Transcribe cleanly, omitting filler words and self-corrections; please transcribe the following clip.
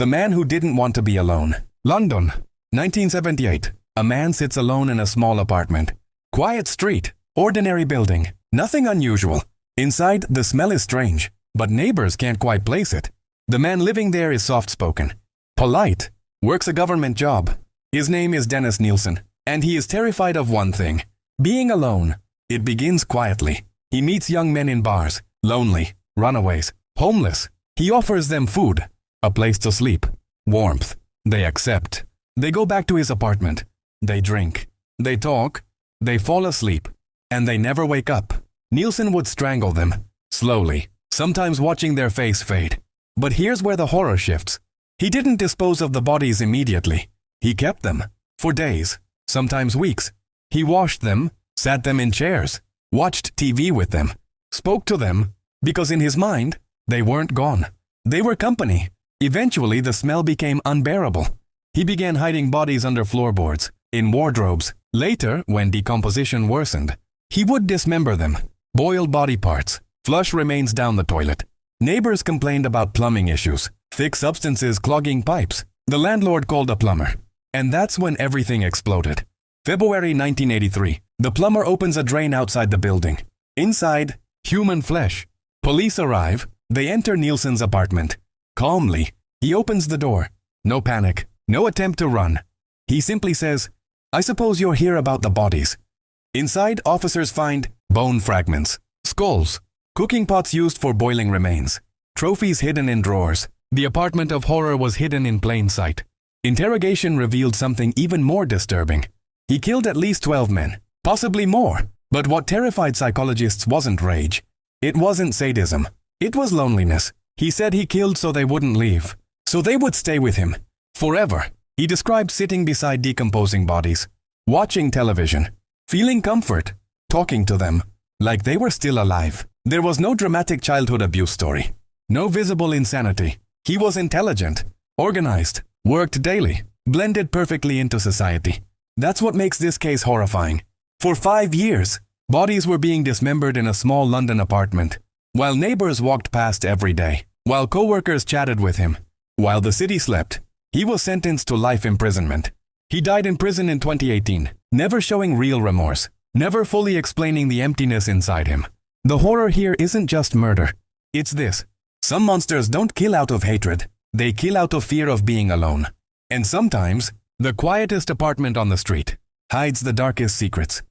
The Man Who Didn't Want to Be Alone. London, 1978. A man sits alone in a small apartment. Quiet street, ordinary building, nothing unusual. Inside, the smell is strange, but neighbors can't quite place it. The man living there is soft-spoken, polite, works a government job. His name is Dennis Nilsen, and he is terrified of one thing: being alone. It begins quietly. He meets young men in bars, lonely, runaways, homeless. He offers them food, a place to sleep, warmth. They accept. They go back to his apartment. They drink. They talk. They fall asleep. And they never wake up. Nilsen would strangle them, slowly, sometimes watching their face fade. But here's where the horror shifts. He didn't dispose of the bodies immediately. He kept them, for days, sometimes weeks. He washed them, sat them in chairs, watched TV with them, spoke to them, because in his mind, they weren't gone. They were company. Eventually, the smell became unbearable. He began hiding bodies under floorboards, in wardrobes. Later, when decomposition worsened, he would dismember them, boil body parts, flush remains down the toilet. Neighbors complained about plumbing issues, thick substances clogging pipes. The landlord called a plumber. And that's when everything exploded. February 1983, the plumber opens a drain outside the building. Inside, human flesh. Police arrive. They enter Nilsen's apartment. Calmly, he opens the door. No panic, no attempt to run. He simply says, "I suppose you're here about the bodies." Inside, officers find bone fragments, skulls, cooking pots used for boiling remains, trophies hidden in drawers. The apartment of horror was hidden in plain sight. Interrogation revealed something even more disturbing. He killed at least 12 men, possibly more. But what terrified psychologists wasn't rage. It wasn't sadism. It was loneliness. He said he killed so they wouldn't leave, so they would stay with him forever. He described sitting beside decomposing bodies, watching television, feeling comfort, talking to them, like they were still alive. There was no dramatic childhood abuse story, no visible insanity. He was intelligent, organized, worked daily, blended perfectly into society. That's what makes this case horrifying. For 5 years, bodies were being dismembered in a small London apartment, while neighbors walked past every day, while co-workers chatted with him, while the city slept. He was sentenced to life imprisonment. He died in prison in 2018, never showing real remorse, never fully explaining the emptiness inside him. The horror here isn't just murder. It's this. Some monsters don't kill out of hatred. They kill out of fear of being alone. And sometimes, the quietest apartment on the street hides the darkest secrets.